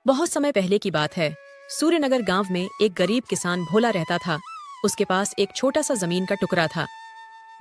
बहुत समय पहले की बात है। सूर्यनगर गांव में एक गरीब किसान भोला रहता था। उसके पास एक छोटा सा जमीन का टुकड़ा था।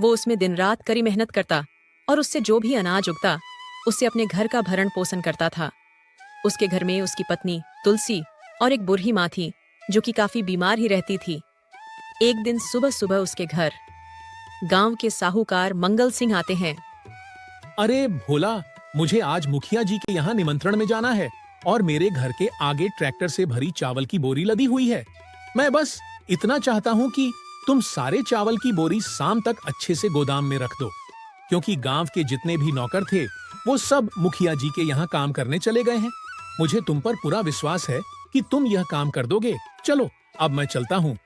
वो उसमें दिन रात कड़ी मेहनत करता और उससे जो भी अनाज उगता उससे अपने घर का भरण पोषण करता था। उसके घर में उसकी पत्नी तुलसी और एक बूढ़ी माँ थी जो कि काफी बीमार ही रहती थी। एक दिन सुबह सुबह उसके घर गांव के साहूकार मंगल सिंह आते हैं। अरे भोला, मुझे आज मुखिया जी के यहाँ निमंत्रण में जाना है और मेरे घर के आगे ट्रैक्टर से भरी चावल की बोरी लदी हुई है। मैं बस इतना चाहता हूँ कि तुम सारे चावल की बोरी शाम तक अच्छे से गोदाम में रख दो, क्योंकि गांव के जितने भी नौकर थे वो सब मुखिया जी के यहाँ काम करने चले गए हैं। मुझे तुम पर पूरा विश्वास है कि तुम यह काम कर दोगे। चलो अब मैं चलता हूँ।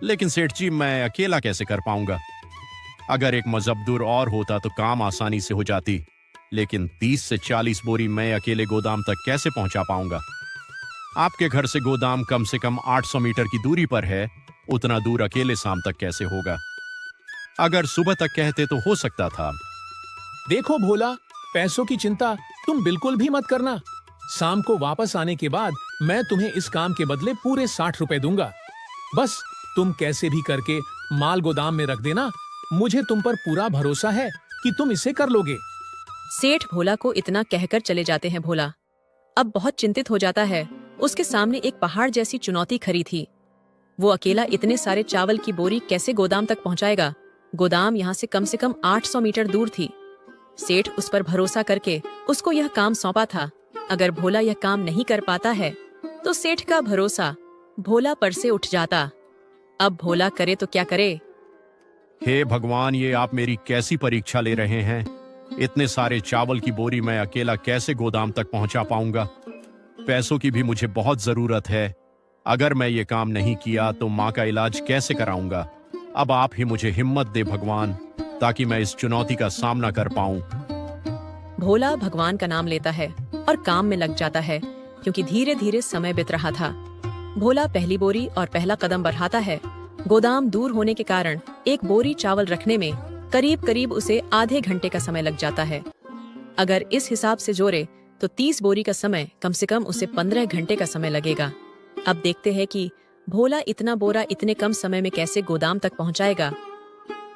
लेकिन सेठ जी, मैं अकेला कैसे कर पाऊंगा? अगर एक मजदूर और होता तो काम आसानी से हो जाती, लेकिन 30 से 40 बोरी मैं अकेले गोदाम तक कैसे पहुंचा पाऊंगा? आपके घर से गोदाम कम से कम 800 मीटर की दूरी पर है। उतना दूर अकेले शाम तक कैसे होगा? अगर सुबह तक कहते तो हो सकता था। देखो भोला, पैसों की चिंता तुम बिल्कुल भी मत करना। शाम को वापस आने के बाद मैं तुम्हें इस काम के बदले पूरे 60 रुपए दूंगा। बस तुम कैसे भी करके माल गोदाम में रख देना। मुझे तुम पर पूरा भरोसा है कि तुम इसे कर लोगे। सेठ भोला को इतना कहकर चले जाते हैं। भोला अब बहुत चिंतित हो जाता है। उसके सामने एक पहाड़ जैसी चुनौती खड़ी थी। वो अकेला इतने सारे चावल की बोरी कैसे गोदाम तक पहुंचाएगा? गोदाम यहाँ से कम 800 मीटर दूर थी। सेठ उस पर भरोसा करके उसको यह काम सौंपा था। अगर भोला यह काम नहीं कर पाता है तो सेठ का भरोसा भोला पर से उठ जाता। अब भोला करे तो क्या करे? हे भगवान, ये आप मेरी कैसी परीक्षा ले रहे हैं? इतने सारे चावल की बोरी मैं अकेला कैसे गोदाम तक पहुंचा पाऊंगा? पैसों की भी मुझे बहुत जरूरत है। अगर मैं ये काम नहीं किया तो माँ का इलाज कैसे कराऊंगा? अब आप ही मुझे हिम्मत दे भगवान, ताकि मैं इस चुनौती का सामना कर पाऊं। भोला भगवान का नाम लेता है और काम में लग जाता है, क्योंकि धीरे धीरे समय बीत रहा था। भोला पहली बोरी और पहला कदम बढ़ाता है। गोदाम दूर होने के कारण एक बोरी चावल रखने में करीब करीब उसे आधे घंटे का समय लग जाता है। अगर इस हिसाब से जोड़े तो 30 बोरी का समय कम से कम उसे 15 घंटे का समय लगेगा। अब देखते हैं कि भोला इतना बोरा इतने कम समय में कैसे गोदाम तक पहुंचाएगा।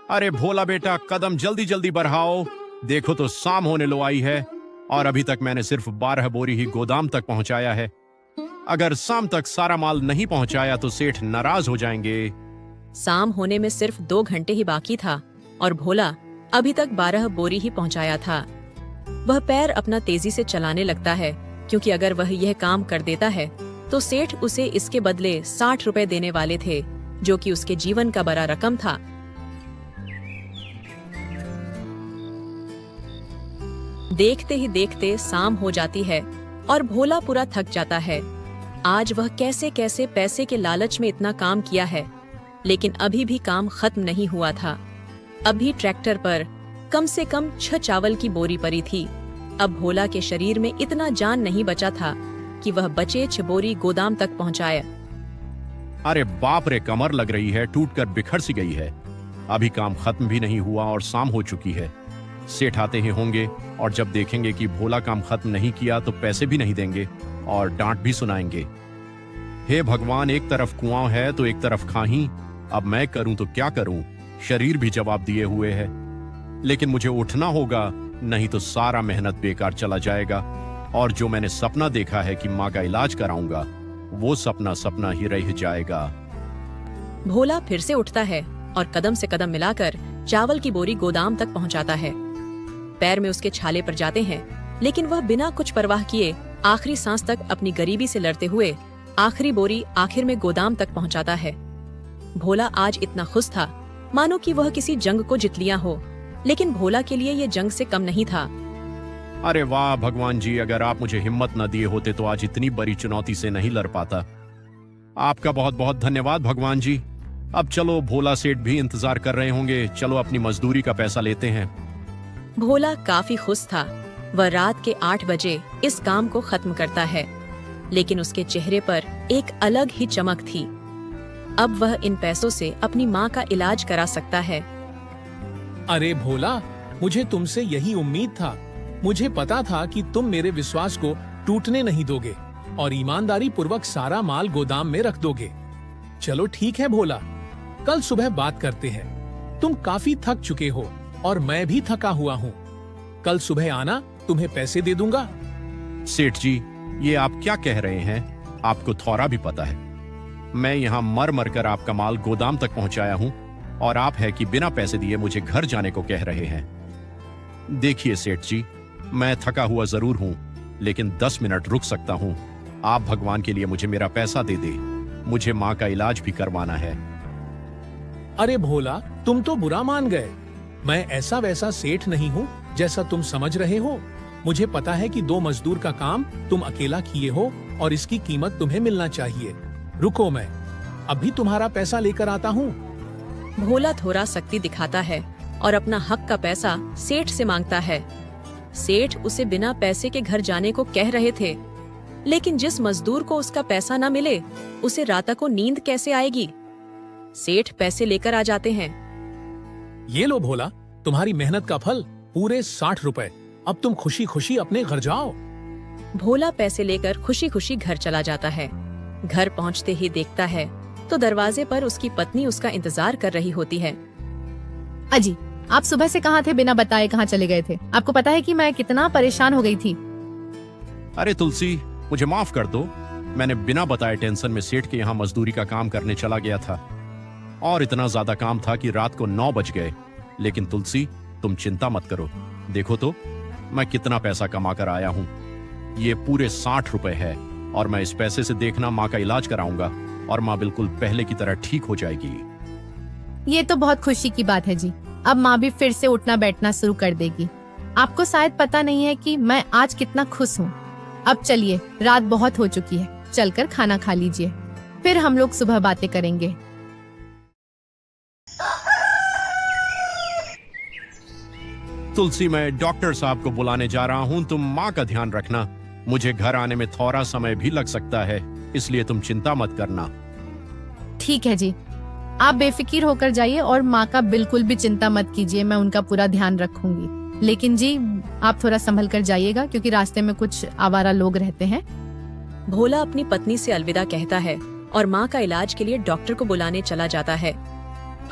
अरे भोला बेटा, कदम जल्दी जल्दी बढ़ाओ। देखो तो शाम होने लो आई है और अभी तक मैंने सिर्फ 12 बोरी ही गोदाम तक पहुंचाया है। अगर शाम तक सारा माल नहीं पहुंचाया तो सेठ नाराज हो जाएंगे। शाम होने में सिर्फ 2 घंटे ही बाकी था और भोला अभी तक 12 बोरी ही पहुंचाया था। वह पैर अपना तेजी से चलाने लगता है, क्योंकि अगर वह यह काम कर देता है तो सेठ उसे इसके बदले 60 रुपए देने वाले थे, जो कि उसके जीवन का बड़ा रकम था। देखते ही देखते शाम हो जाती है और भोला पूरा थक जाता है। आज वह कैसे कैसे पैसे के लालच में इतना काम किया है, लेकिन अभी भी काम खत्म नहीं हुआ था। अभी ट्रैक्टर पर कम से कम 6 चावल की बोरी पड़ी थी। अब भोला के शरीर में इतना जान नहीं बचा था कि वह बचे 6 बोरी गोदाम तक पहुंचाए। अरे बाप रे, कमर लग रही है, टूटकर बिखर सी गई है। अभी काम खत्म भी नहीं हुआ और शाम हो चुकी है। सेठ आते ही होंगे और जब देखेंगे कि भोला काम खत्म नहीं किया तो पैसे भी नहीं देंगे और डांट भी सुनाएंगे। हे भगवान, एक तरफ कुआं है तो एक तरफ खाही। अब मैं करूं तो क्या करूं? शरीर भी जवाब दिए हुए है, लेकिन मुझे उठना होगा, नहीं तो सारा मेहनत बेकार चला जाएगा। और जो मैंने सपना देखा है कि माँ का इलाज कराऊंगा, वो सपना सपना ही रह जाएगा। भोला फिर से उठता है और कदम से कदम मिलाकर चावल की बोरी गोदाम तक पहुंचाता है। पैर में उसके छाले पड़ जाते हैं, लेकिन वह बिना कुछ परवाह किए आखिरी सांस तक अपनी गरीबी से लड़ते हुए आखिरी बोरी आखिर में गोदाम तक पहुंचाता है। भोला आज इतना खुश था मानो कि वह किसी जंग को जीत लिया हो, लेकिन भोला के लिए ये जंग से कम नहीं था। अरे वाह भगवान जी, अगर आप मुझे हिम्मत न दिए होते तो आज इतनी बड़ी चुनौती से नहीं लड़ पाता। आपका बहुत बहुत धन्यवाद भगवान जी। अब चलो, भोला सेठ भी इंतजार कर रहे होंगे। चलो अपनी मजदूरी का पैसा लेते हैं। भोला काफी खुश था। वह रात के 8 बजे इस काम को खत्म करता है, लेकिन उसके चेहरे पर एक अलग ही चमक थी। अब वह इन पैसों से अपनी माँ का इलाज करा सकता है। अरे भोला, मुझे तुमसे यही उम्मीद था। मुझे पता था कि तुम मेरे विश्वास को टूटने नहीं दोगे। और ईमानदारी पूर्वक सारा माल गोदाम में रख दोगे। चलो ठीक है भोला, कल सुबह बात करते हैं। तुम काफी थक चुके हो और मैं भी थका हुआ हूँ। कल सुबह आना, तुम्हें पैसे दे दूंगा। सेठ जी, ये आप क्या कह रहे हैं? आपको थोड़ा भी पता है मैं यहाँ मर मर कर आपका माल गोदाम तक पहुंचाया हूँ, और आप है कि बिना पैसे दिए मुझे घर जाने को कह रहे हैं। देखिए सेठ जी, मैं थका हुआ जरूर हूँ, लेकिन 10 मिनट रुक सकता हूँ। आप भगवान के लिए मुझे मेरा पैसा दे दे, मुझे माँ का इलाज भी करवाना है। अरे भोला, तुम तो बुरा मान गए। मैं ऐसा वैसा सेठ नहीं हूँ जैसा तुम समझ रहे हो। मुझे पता है कि 2 मजदूर का काम तुम अकेला किए हो और इसकी कीमत तुम्हें मिलना चाहिए। रुको, मैं अभी तुम्हारा पैसा लेकर आता हूँ। भोला थोड़ा सख्ती दिखाता है और अपना हक का पैसा सेठ से मांगता है। सेठ उसे बिना पैसे के घर जाने को कह रहे थे, लेकिन जिस मजदूर को उसका पैसा न मिले उसे रात को नींद कैसे आएगी। सेठ पैसे लेकर आ जाते हैं। ये लो भोला, तुम्हारी मेहनत का फल, पूरे 60 रुपए। अब तुम खुशी खुशी अपने घर जाओ। भोला पैसे लेकर खुशी खुशी घर चला जाता है। घर पहुंचते ही देखता है तो दरवाजे पर उसकी पत्नी उसका इंतजार कर रही होती है। अजी, आप सुबह से कहाँ थे? बिना बताए कहाँ चले गए थे? आपको पता है कि मैं कितना परेशान हो गई थी। अरे तुलसी, मुझे माफ कर दो। मैंने बिना बताए टेंशन में सेठ के यहाँ मजदूरी का काम करने चला गया था, और इतना ज्यादा काम था कि रात को 9 बज गए। लेकिन तुलसी, तुम चिंता मत करो। देखो तो मैं कितना पैसा कमा कर आया हूँ। ये पूरे 60 रुपए है, और मैं इस पैसे से देखना माँ का इलाज कराऊंगा, और माँ बिल्कुल पहले की तरह ठीक हो जाएगी। ये तो बहुत खुशी की बात है जी। अब माँ भी फिर से उठना बैठना शुरू कर देगी। आपको शायद पता नहीं है कि मैं आज कितना खुश हूँ। अब चलिए, रात बहुत हो चुकी है, चलकर खाना खा लीजिए, फिर हम लोग सुबह बातें करेंगे। तुलसी, मैं डॉक्टर साहब को बुलाने जा रहा हूँ। तुम माँ का ध्यान रखना। मुझे घर आने में थोड़ा समय भी लग सकता है, इसलिए तुम चिंता मत करना। ठीक है जी, आप बेफिक्र होकर जाइए और माँ का बिल्कुल भी चिंता मत कीजिए, मैं उनका पूरा ध्यान रखूंगी। लेकिन जी, आप थोड़ा संभल कर जाइएगा, क्योंकि रास्ते में कुछ आवारा लोग रहते हैं। भोला अपनी पत्नी से अलविदा कहता है और माँ का इलाज के लिए डॉक्टर को बुलाने चला जाता है।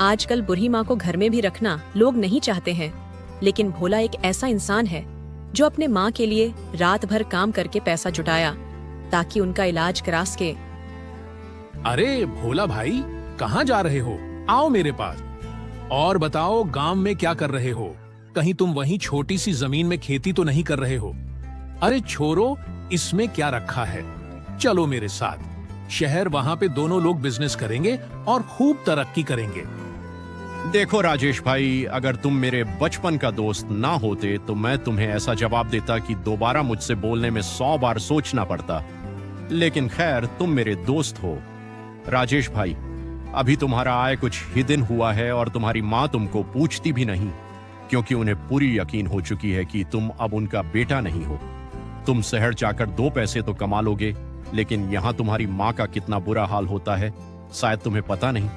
आजकल बुढ़ी माँ को घर में भी रखना लोग नहीं चाहते हैं, लेकिन भोला एक ऐसा इंसान है जो अपने माँ के लिए रात भर काम करके पैसा जुटाया ताकि उनका इलाज करा सके। अरे भोला भाई, कहाँ जा रहे हो? आओ मेरे पास और बताओ, गांव में क्या कर रहे हो? कहीं तुम वहीं छोटी सी जमीन में खेती तो नहीं कर रहे हो? अरे छोरो, इसमें क्या रखा है? चलो मेरे साथ शहर, वहां पे दोनों लोग बिजनेस करेंगे और खूब तरक्की करेंगे। देखो राजेश भाई, अगर तुम मेरे बचपन का दोस्त ना होते तो मैं तुम्हें ऐसा जवाब देता कि दोबारा मुझसे बोलने में 100 बार सोचना पड़ता। लेकिन खैर, तुम मेरे दोस्त हो। राजेश भाई, अभी तुम्हारा आय कुछ ही दिन हुआ है और तुम्हारी माँ तुमको पूछती भी नहीं, क्योंकि उन्हें पूरी यकीन हो चुकी है कि तुम अब उनका बेटा नहीं हो। तुम शहर जाकर 2 पैसे तो कमा लोगे, लेकिन यहाँ तुम्हारी माँ का कितना बुरा हाल होता है शायद तुम्हें पता नहीं।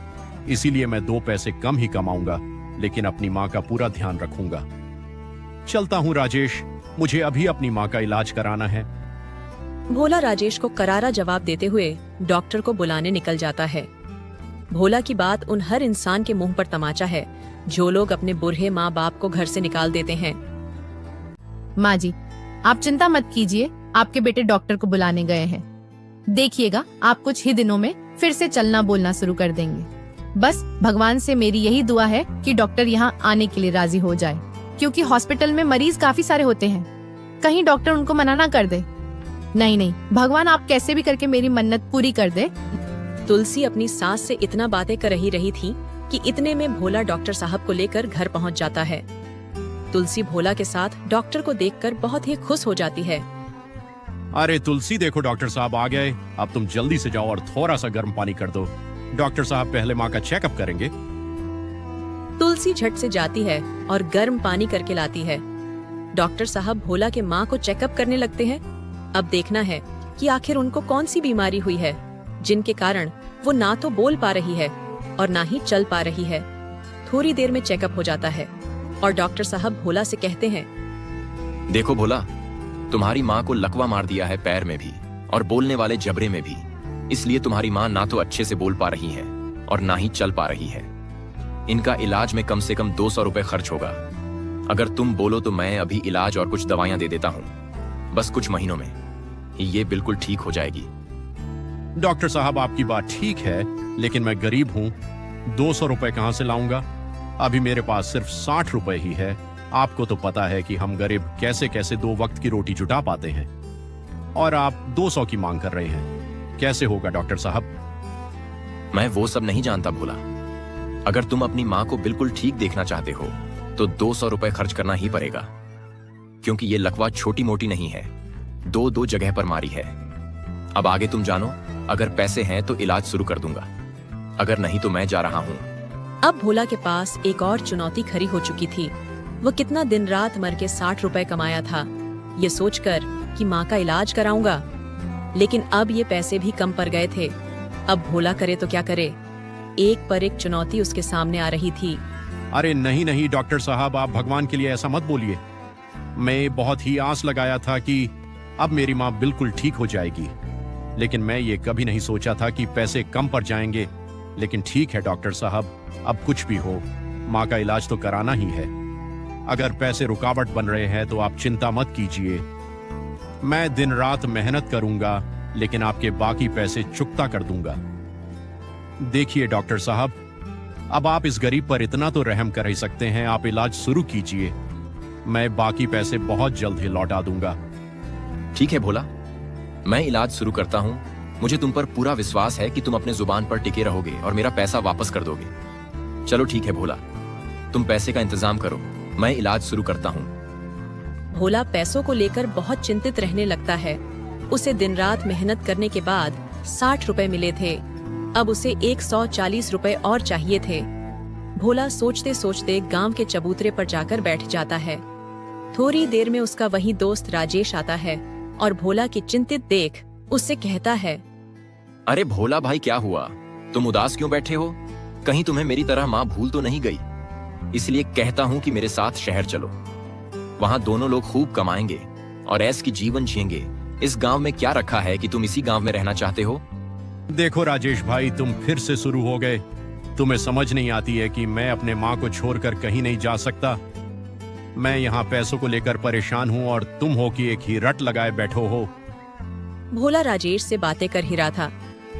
इसीलिए मैं 2 पैसे कम ही कमाऊंगा, लेकिन अपनी माँ का पूरा ध्यान रखूंगा। चलता हूँ राजेश, मुझे अभी अपनी माँ का इलाज कराना है। भोला राजेश को करारा जवाब देते हुए डॉक्टर को बुलाने निकल जाता है। भोला की बात उन हर इंसान के मुंह पर तमाचा है जो लोग अपने बूढ़े माँ बाप को घर से निकाल देते हैं। माँ जी, आप चिंता मत कीजिए, आपके बेटे डॉक्टर को बुलाने गए हैं। देखिएगा, आप कुछ ही दिनों में फिर से चलना बोलना शुरू कर देंगे। बस भगवान से मेरी यही दुआ है कि डॉक्टर यहाँ आने के लिए राजी हो जाए, क्योंकि हॉस्पिटल में मरीज काफी सारे होते हैं। कहीं डॉक्टर उनको मना ना कर दे। नहीं नहीं, भगवान आप कैसे भी करके मेरी मन्नत पूरी कर दे। तुलसी अपनी सास से इतना बातें कर रही थी कि इतने में भोला डॉक्टर साहब को लेकर घर पहुंच जाता है। तुलसी भोला के साथ डॉक्टर को देखकर बहुत ही खुश हो जाती है। अरे तुलसी, देखो डॉक्टर साहब आ गए। अब तुम जल्दी से जाओ और थोड़ा सा गर्म पानी कर दो। डॉक्टर साहब पहले माँ का चेकअप करेंगे। तुलसी झट से जाती है और गर्म पानी करके लाती है। डॉक्टर साहब भोला के माँ को चेकअप करने लगते हैं। अब देखना है कि आखिर उनको कौन सी बीमारी हुई है जिनके कारण वो ना तो बोल पा रही है और ना ही चल पा रही है। थोड़ी देर में चेकअप हो जाता है और डॉक्टर साहब भोला से कहते हैं, देखो भोला, तुम्हारी माँ को लकवा मार दिया है पैर में भी, और बोलने वाले जबरे में भी। इसलिए तुम्हारी माँ ना तो अच्छे से बोल पा रही है और ना ही चल पा रही है। इनका इलाज में कम से कम 200 रुपए खर्च होगा। अगर तुम बोलो तो मैं अभी इलाज और कुछ दवाइयां दे देता हूँ। बस कुछ महीनों में ही ये बिल्कुल ठीक हो जाएगी। डॉक्टर साहब, आपकी बात ठीक है, लेकिन मैं गरीब हूँ, 200 रुपए कहाँ से लाऊंगा? अभी मेरे पास सिर्फ 60 रुपए ही है। आपको तो पता है कि हम गरीब कैसे कैसे 2 वक्त की रोटी जुटा पाते हैं, और आप 200 की मांग कर रहे हैं। कैसे होगा डॉक्टर साहब? मैं वो सब नहीं जानता भोला। अगर तुम अपनी माँ को बिल्कुल ठीक देखना चाहते हो तो 200 रुपए खर्च करना ही पड़ेगा, क्योंकि ये लकवा छोटी मोटी नहीं है, 2 जगह पर मारी है। अब आगे तुम जानो। अगर पैसे हैं तो इलाज शुरू कर दूंगा, अगर नहीं तो मैं जा रहा हूँ। अब भोला के पास एक और चुनौती खड़ी हो चुकी थी। वो कितना दिन रात मर के 60 रुपए कमाया था, ये सोचकर कि माँ का इलाज कराऊंगा। लेकिन अब ये पैसे भी कम पड़ गए थे। अब भोला करे तो क्या करे? एक पर एक चुनौती उसके सामने आ रही थी। अरे नहीं नहीं डॉक्टर साहब, आप भगवान के लिए ऐसा मत बोलिए। मैं बहुत ही आस लगाया था कि अब मेरी माँ बिल्कुल ठीक हो जाएगी, लेकिन मैं ये कभी नहीं सोचा था कि पैसे कम पड़ जाएंगे। लेकिन ठीक है डॉक्टर साहब, अब कुछ भी हो, माँ का इलाज तो कराना ही है। अगर पैसे रुकावट बन रहे हैं तो आप चिंता मत कीजिए। मैं दिन रात मेहनत करूंगा, लेकिन आपके बाकी पैसे चुकता कर दूंगा। देखिए डॉक्टर साहब, अब आप इस गरीब पर इतना तो रहम कर ही सकते हैं। आप इलाज शुरू कीजिए, मैं बाकी पैसे बहुत जल्द ही लौटा दूंगा। ठीक है भोला, मैं इलाज शुरू करता हूँ। मुझे तुम पर पूरा विश्वास है कि तुम अपने जुबान पर टिके रहोगे और मेरा पैसा वापस कर दोगे। चलो ठीक है भोला, तुम पैसे का इंतजाम करो, मैं इलाज शुरू करता हूँ। भोला पैसों को लेकर बहुत चिंतित रहने लगता है। उसे दिन रात मेहनत करने के बाद 60 रुपए मिले थे। अब उसे 140 रुपए और चाहिए थे। भोला सोचते सोचते गांव के चबूतरे पर जाकर बैठ जाता है। थोड़ी देर में उसका वही दोस्त राजेश आता है और भोला की चिंतित देख उससे कहता है, अरे भोला भाई, क्या हुआ? तुम उदास क्यों बैठे हो? कहीं तुम्हें मेरी तरह माँ भूल तो नहीं गई? इसलिए कहता हूँ कि मेरे साथ शहर चलो। वहाँ दोनों लोग खूब कमाएंगे और ऐश की जीवन जिएंगे। इस गांव में क्या रखा है कि तुम इसी गांव में रहना चाहते हो? देखो राजेश भाई, तुम फिर से शुरू हो गए। तुम्हें समझ नहीं आती है कि मैं अपने माँ को छोड़कर कहीं नहीं जा सकता। मैं यहाँ पैसों को लेकर परेशान हूँ और तुम हो कि एक ही रट लगाए बैठो हो। भोला राजेश से बातें कर ही रहा था,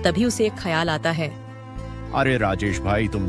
तभी उसे एक ख्याल आता है। अरे राजेश भाई, तुम